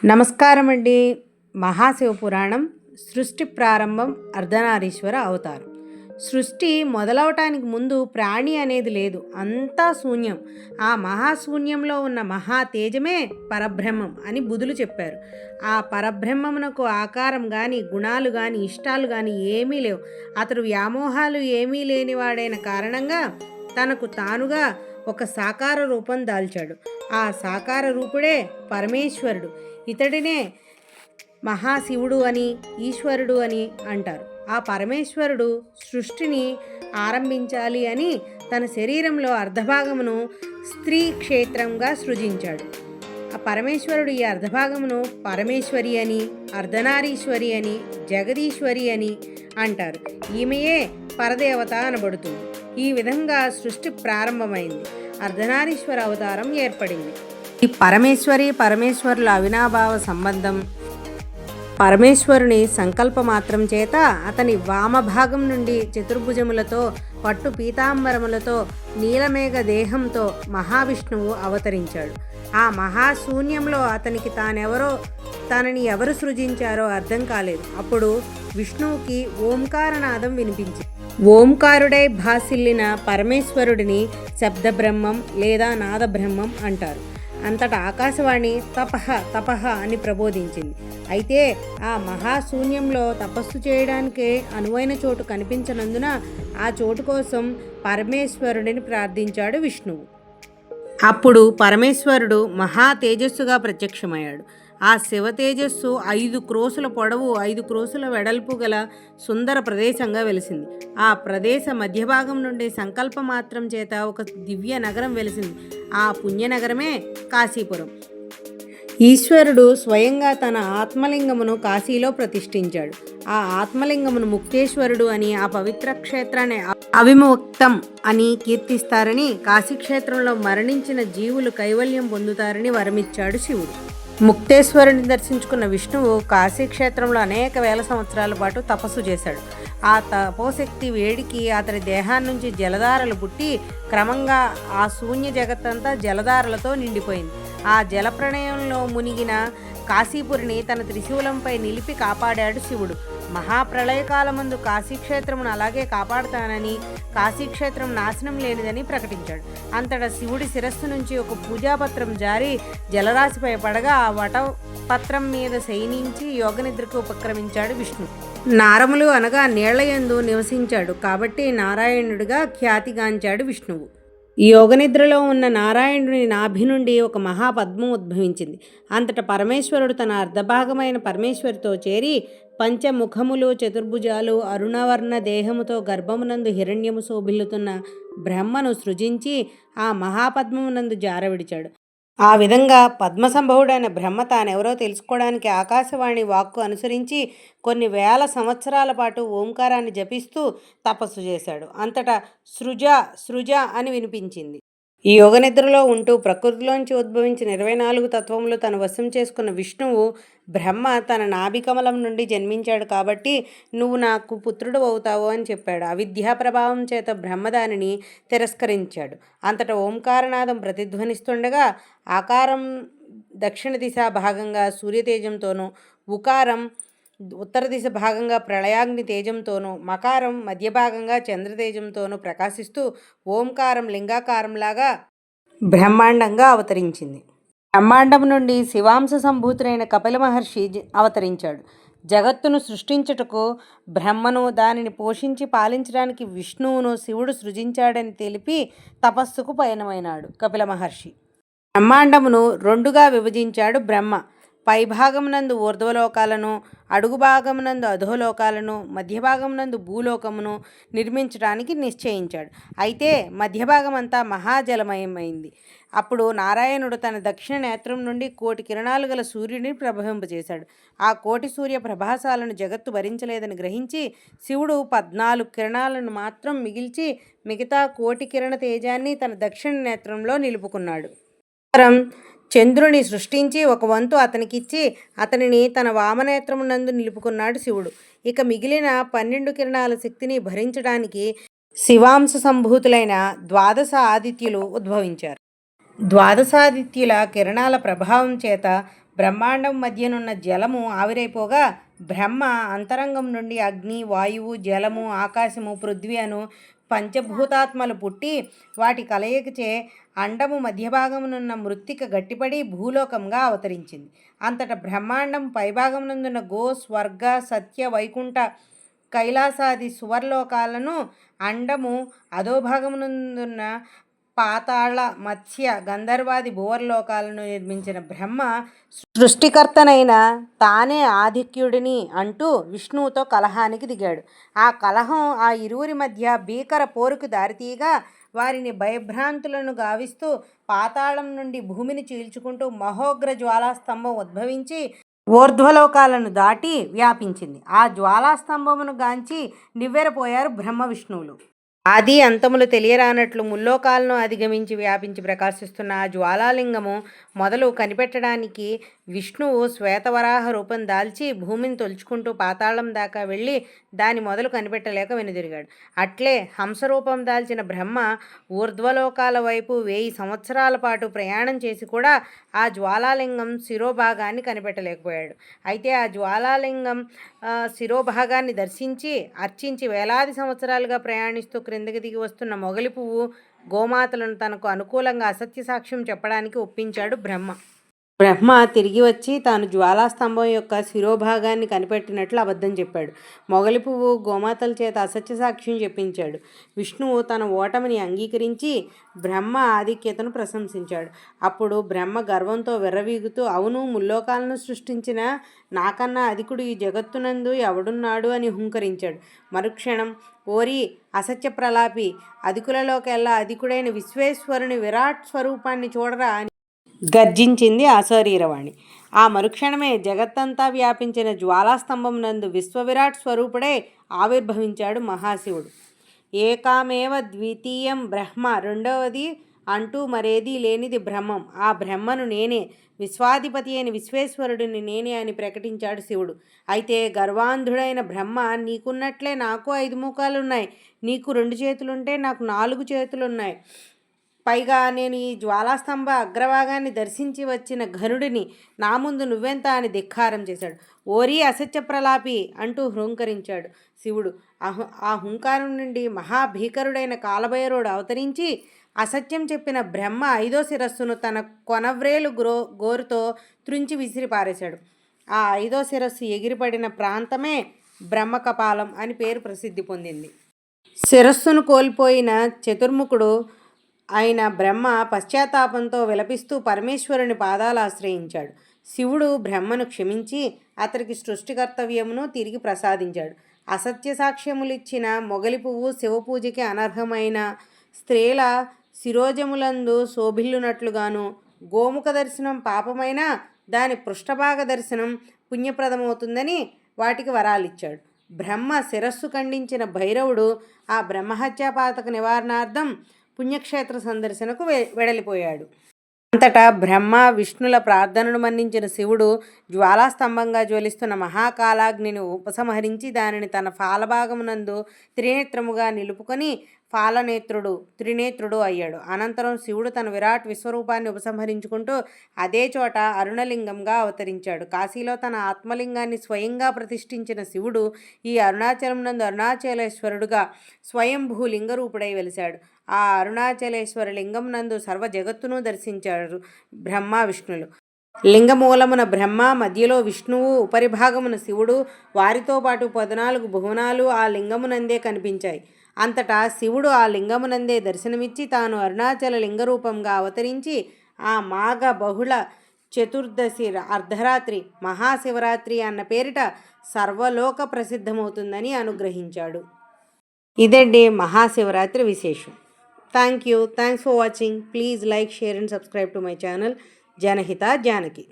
నమస్కారం అండి. మహాశివపురాణం సృష్టి ప్రారంభం అర్ధనారీశ్వర అవతారం. సృష్టి మొదలవటానికి ముందు ప్రాణి అనేది లేదు, అంతా శూన్యం. ఆ మహాశూన్యంలో ఉన్న మహా తేజమే పరబ్రహ్మం అని బుధులు చెప్పారు. ఆ పరబ్రహ్మమునకు ఆకారం కానీ గుణాలు కానీ ఇష్టాలు కానీ ఏమీ లేవు. అతడు వ్యామోహాలు ఏమీ లేనివాడైన కారణంగా తనకు తానుగా ఒక సాకార రూపం దాల్చాడు. ఆ సాకార రూపుడే పరమేశ్వరుడు. ఇతడినే మహాశివుడు అని ఈశ్వరుడు అని అంటారు. ఆ పరమేశ్వరుడు సృష్టిని ఆరంభించాలి అని తన శరీరంలో అర్ధభాగమును స్త్రీ క్షేత్రంగా సృజించాడు. ఆ పరమేశ్వరుడు ఈ అర్ధభాగమును పరమేశ్వరి అని, అర్ధనారీశ్వరి అని, జగదీశ్వరి అని అంటారు. ఈమెయే పరదేవత అనబడుతుంది. ఈ విధంగా సృష్టి ప్రారంభమైంది. అర్ధనారీశ్వర అవతారం ఏర్పడింది. ఈ పరమేశ్వరుల అవినాభావ సంబంధం పరమేశ్వరుని సంకల్ప మాత్రం చేత అతని వామభాగం నుండి చతుర్భుజములతో పట్టు పీతాంబరములతో నీలమేఘ దేహంతో మహావిష్ణువు అవతరించాడు. ఆ మహాశూన్యంలో అతనికి తనని ఎవరు సృజించారో అర్థం కాలేదు. అప్పుడు విష్ణువుకి ఓంకారనాదం వినిపించింది. ఓంకారుడై భాసిల్లిన పరమేశ్వరుడిని శబ్దబ్రహ్మం లేదా నాదబ్రహ్మం అంటారు. అంతటా ఆకాశవాణి తపహ తపహ అని ప్రబోధించింది. అయితే ఆ మహాశూన్యంలో తపస్సు చేయడానికే అనువైన చోటు కనిపించనందున ఆ చోటు కోసం పరమేశ్వరుడిని ప్రార్థించాడు విష్ణువు. అప్పుడు పరమేశ్వరుడు మహా తేజస్సుగా ప్రత్యక్షమయ్యాడు. ఆ శివ తేజస్సు 5 క్రోసుల పొడవు 5 క్రోసుల వెడల్పు గల సుందర ప్రదేశంగా వెలిసింది. ఆ ప్రదేశ మధ్యభాగం నుండి సంకల్ప మాత్రం చేత ఒక దివ్య నగరం వెలిసింది. ఆ పుణ్యనగరమే కాశీపురం. ఈశ్వరుడు స్వయంగా తన ఆత్మలింగమును కాశీలో ప్రతిష్ఠించాడు. ఆ ఆత్మలింగమును ముక్తేశ్వరుడు అని, ఆ పవిత్ర క్షేత్రాన్ని అవిముక్తం అని కీర్తిస్తారని, కాశీక్షేత్రంలో మరణించిన జీవులు కైవల్యం పొందుతారని వరమిచ్చాడు శివుడు. ముక్తేశ్వరుని దర్శించుకున్న విష్ణువు కాశీక్షేత్రంలో అనేక వేల సంవత్సరాల పాటు తపస్సు చేశాడు. ఆ తపోశక్తి వేడికి అతని దేహాన్నించి జలధారలు పుట్టి క్రమంగా ఆ శూన్య జగత్తంతా జలధారలతో నిండిపోయింది. ఆ జలప్రణయంలో మునిగిన కాశీపురిని తన త్రిశూలంపై నిలిపి కాపాడాడు శివుడు. మహాప్రళయకాలమందు కాశీక్షేత్రమును అలాగే కాపాడుతానని, కాశీక్షేత్రం నాశనం లేనిదని ప్రకటించాడు. అంతటా శివుడి శిరస్సు నుంచి ఒక పూజాపత్రం జారి జలరాశిపై పడగా ఆ వటపత్రం మీద శయనించి యోగనిద్రకు ఉపక్రమించాడు విష్ణు. నారములు అనగా నీళ్లయందు నివసించాడు కాబట్టి నారాయణుడిగా ఖ్యాతిగాంచాడు విష్ణువు. ఈ యోగనిద్రలో ఉన్న నారాయణుని నాభి నుండి ఒక మహాపద్మం ఉద్భవించింది. అంతటా పరమేశ్వరుడు తన అర్ధభాగమైన పరమేశ్వరితో చేరి పంచముఖములు, చతుర్భుజాలు, అరుణవర్ణ దేహముతో గర్భమునందు హిరణ్యము శోభిల్లుతున్న బ్రహ్మను సృజించి ఆ మహాపద్మమునందు జారవిడిచాడు. ఆ విధంగా పద్మసంభవుడైన బ్రహ్మ తానెవరో తెలుసుకోవడానికి ఆకాశవాణి వాక్కు అనుసరించి కొన్ని వేల సంవత్సరాల పాటు ఓంకారాన్ని జపిస్తూ తపస్సు చేశాడు. అంతటా సృజ సృజ అని వినిపించింది. ఈ యోగనిద్రలో ఉంటూ ప్రకృతిలోంచి ఉద్భవించిన 24 తత్వములు తన వశం చేసుకున్న విష్ణువు బ్రహ్మ తన నాభికమలం నుండి జన్మించాడు కాబట్టి నువ్వు నాకు పుత్రుడు అవుతావు అని చెప్పాడు. అవిద్యా ప్రభావం చేత బ్రహ్మ దానిని తిరస్కరించాడు. అంతటా ఓంకారనాదం ప్రతిధ్వనిస్తుండగా ఆకారం దక్షిణ దిశ భాగంగా సూర్యతేజంతోనూ, ఉకారం ఉత్తర దిశ భాగంగా ప్రళయాగ్ని తేజంతోనూ, మకారం మధ్య భాగంగా చంద్రతేజంతోనూ ప్రకాశిస్తూ ఓంకారం లింగాకారంలాగా బ్రహ్మాండంగా అవతరించింది. బ్రహ్మాండం నుండి శివాంశ సంభూతుడైన కపిల మహర్షి అవతరించాడు. జగత్తును సృష్టించుటకు బ్రహ్మను, దానిని పోషించి పాలించడానికి విష్ణువును శివుడు సృజించాడని తెలిపి తపస్సుకు పయనమైనాడు కపిల మహర్షి. బ్రహ్మాండమును 2గా విభజించాడు బ్రహ్మ. పైభాగమునందు ఊర్ధ్వలోకాలను, అడుగు భాగమునందు అధోలోకాలను, మధ్యభాగమునందు భూలోకమును నిర్మించడానికి నిశ్చయించాడు. అయితే మధ్యభాగమంతా మహాజలమయమైంది. అప్పుడు నారాయణుడు తన దక్షిణ నేత్రం నుండి 1,000,000 కిరణాలు గల సూర్యుడిని ప్రభవింపజేశాడు. ఆ 1,000,000 సూర్య ప్రభాసాలను జగత్తు భరించలేదని గ్రహించి శివుడు 14 కిరణాలను మాత్రం మిగిల్చి మిగతా 1,000,000 కిరణ తేజాన్ని తన దక్షిణ నేత్రంలో నిలుపుకున్నాడు. చంద్రుని సృష్టించి ఒక వంతు అతనికిచ్చి అతనిని తన వామనేత్రమునందు నిలుపుకున్నాడు శివుడు. ఇక మిగిలిన 12 కిరణాల శక్తిని భరించడానికి శివాంశ సంభూతులైన 12 ఆదిత్యులు ఉద్భవించారు. ద్వాదశాదిత్యుల కిరణాల ప్రభావం చేత బ్రహ్మాండం మధ్యనున్న జలము ఆవిరైపోగా బ్రహ్మ అంతరంగం నుండి అగ్ని, వాయువు, జలము, ఆకాశము, పృథ్వీ అను పంచభూతాత్మలు పుట్టి వాటి కలయికచే అండము మధ్యభాగమునున్న మృత్తిక గట్టిపడి భూలోకంగా అవతరించింది. అంతటా బ్రహ్మాండం పైభాగమునందున్న గో, స్వర్గ, సత్య, వైకుంఠ, కైలాసాది సువర్లోకాలను, అండము అధోభాగమునందున్న పాతాళ, మత్స్య, గంధర్వాది భువర్లోకాలను నిర్మించిన బ్రహ్మ సృష్టికర్తనైన తానే ఆధిక్యుడిని అంటూ విష్ణువుతో కలహానికి దిగాడు. ఆ కలహం ఆ ఇరువురి మధ్య భీకర పోరుకు దారితీయగా వారిని భయభ్రాంతులను గావిస్తూ పాతాళం నుండి భూమిని చీల్చుకుంటూ మహోగ్ర జ్వాలాస్తంభం ఉద్భవించి ఊర్ధ్వలోకాలను దాటి వ్యాపించింది. ఆ జ్వాలాస్తంభమును గాంచి నివ్వెరపోయారు బ్రహ్మ విష్ణువులు. ఆది అంతములు తెలియరానట్లు ముల్లోకాలను అధిగమించి వ్యాపించి ప్రకాశిస్తున్న ఆ జ్వాలాలింగము మొదలు కనిపెట్టడానికి విష్ణువు శ్వేతవరాహ రూపం దాల్చి భూమిని తొలుచుకుంటూ పాతాళం దాకా వెళ్ళి దాని మొదలు కనిపెట్టలేక వెనుదిరిగాడు. అట్లే హంసరూపం దాల్చిన బ్రహ్మ ఊర్ధ్వలోకాల వైపు 1000 సంవత్సరాల పాటు ప్రయాణం చేసి కూడా ఆ జ్వాలాలింగం శిరోభాగాన్ని కనిపెట్టలేకపోయాడు. అయితే ఆ జ్వాలాలింగం శిరోభాగాన్ని దర్శించి అర్చించి వేలాది సంవత్సరాలుగా ప్రయాణిస్తూ క్రిందకి దిగి వస్తున్న మొగలి పువ్వు, గోమాతలను తనకు అనుకూలంగా అసత్య సాక్ష్యం చెప్పడానికి ఒప్పించాడు బ్రహ్మ. బ్రహ్మ తిరిగి వచ్చి తాను జ్వాలాస్తంభం యొక్క శిరోభాగాన్ని కనిపెట్టినట్లు అబద్ధం చెప్పాడు. మొగలి పువ్వు, గోమాతల చేత అసత్య సాక్ష్యం చెప్పించాడు. విష్ణువు తన ఓటమిని అంగీకరించి బ్రహ్మ ఆధిక్యతను ప్రశంసించాడు. అప్పుడు బ్రహ్మ గర్వంతో విర్రవీగుతూ, అవును, ముల్లోకాలను సృష్టించిన నాకన్నా అధికుడు ఈ జగత్తునందు ఎవడున్నాడు అని హుంకరించాడు. మరుక్షణం, ఓరి అసత్య ప్రలాపి, అధికులలోకెల్లా అధికుడైన విశ్వేశ్వరుని విరాట్ స్వరూపాన్ని చూడరా అని గర్జించింది అశరీరవాణి. ఆ మరుక్షణమే జగత్తంతా వ్యాపించిన జ్వాలాస్తంభం నందు విశ్వవిరాట్ స్వరూపుడై ఆవిర్భవించాడు మహాశివుడు. ఏకామేవ ద్వితీయం బ్రహ్మ, రెండవది అంటూ మరేదీ లేనిది బ్రహ్మం. ఆ బ్రహ్మను నేనే, విశ్వాధిపతి అయిన విశ్వేశ్వరుడిని నేనే అని ప్రకటించాడు శివుడు. అయితే గర్వాంధుడైన బ్రహ్మ, నీకున్నట్లే నాకు 5 ముఖాలున్నాయి, నీకు 2 చేతులుంటే నాకు 4 చేతులున్నాయి, పైగా నేను ఈ జ్వాలాస్తంభ అగ్రభాగాన్ని దర్శించి వచ్చిన ఘనుడిని, నా ముందు నువ్వెంత అని ధిక్కారం చేశాడు. ఓరి అసత్య ప్రలాపి అంటూ హుంకరించాడు శివుడు. ఆ హుంకారం నుండి మహాభీకరుడైన కాలభైరవుడు అవతరించి అసత్యం చెప్పిన బ్రహ్మ 5వ శిరస్సును తన కొనవ్రేలు గోరుతో త్రుంచి విసిరి పారేశాడు. ఆ 5వ శిరస్సు ఎగిరిపడిన ప్రాంతమే బ్రహ్మకపాలం అని పేరు ప్రసిద్ధి పొందింది. శిరస్సును కోల్పోయిన చతుర్ముఖుడు అయిన బ్రహ్మ పశ్చాత్తాపంతో విలపిస్తూ పరమేశ్వరుని పాదాలు ఆశ్రయించాడు. శివుడు బ్రహ్మను క్షమించి అతనికి సృష్టి కర్తవ్యమును తిరిగి ప్రసాదించాడు. అసత్య సాక్ష్యములిచ్చిన మొగలి పువ్వు శివపూజకి అనర్హమైన స్త్రీల శిరోజములందు శోభిల్లునట్లుగాను, గోముఖ దర్శనం పాపమైన దాని పృష్ఠభాగ దర్శనం పుణ్యప్రదమవుతుందని వాటికి వరాలిచ్చాడు. బ్రహ్మ శిరస్సు ఖండించిన భైరవుడు ఆ బ్రహ్మహత్యాపాతక నివారణార్థం పుణ్యక్షేత్ర సందర్శనకు వెడలిపోయాడు. అంతటా బ్రహ్మ విష్ణుల ప్రార్థనను మన్నించిన శివుడు జ్వాలాస్తంభంగా జ్వలిస్తున్న మహాకాలాగ్నిని ఉపసంహరించి దానిని తన ఫాలభాగమునందు త్రినేత్రముగా నిలుపుకొని ఫాలనేత్రుడు, త్రినేత్రుడు అయ్యాడు. అనంతరం శివుడు తన విరాట్ విశ్వరూపాన్ని ఉపసంహరించుకుంటూ అదే చోట అరుణలింగంగా అవతరించాడు. కాశీలో తన ఆత్మలింగాన్ని స్వయంగా ప్రతిష్ఠించిన శివుడు ఈ అరుణాచలం నందు అరుణాచలేశ్వరుడుగా స్వయంభూ లింగరూపుడై వెలిశాడు. ఆ అరుణాచలేశ్వర లింగం నందు సర్వ జగత్తును దర్శించారు బ్రహ్మ విష్ణులు. లింగమూలమున బ్రహ్మ, మధ్యలో విష్ణువు, ఉపరిభాగమున శివుడు, వారితో పాటు 14 భువనాలు ఆ లింగమునందే కనిపించాయి. అంతటా శివుడు ఆ లింగమునందే దర్శనమిచ్చి తాను అరుణాచల లింగరూపంగా అవతరించి ఆ మాఘ బహుళ చతుర్దశి అర్ధరాత్రి మహాశివరాత్రి అన్న పేరిట సర్వలోక ప్రసిద్ధమవుతుందని అనుగ్రహించాడు. ఇదండి మహాశివరాత్రి విశేషం. Thanks for watching. Please like, share and subscribe to my channel Janahita Janaki.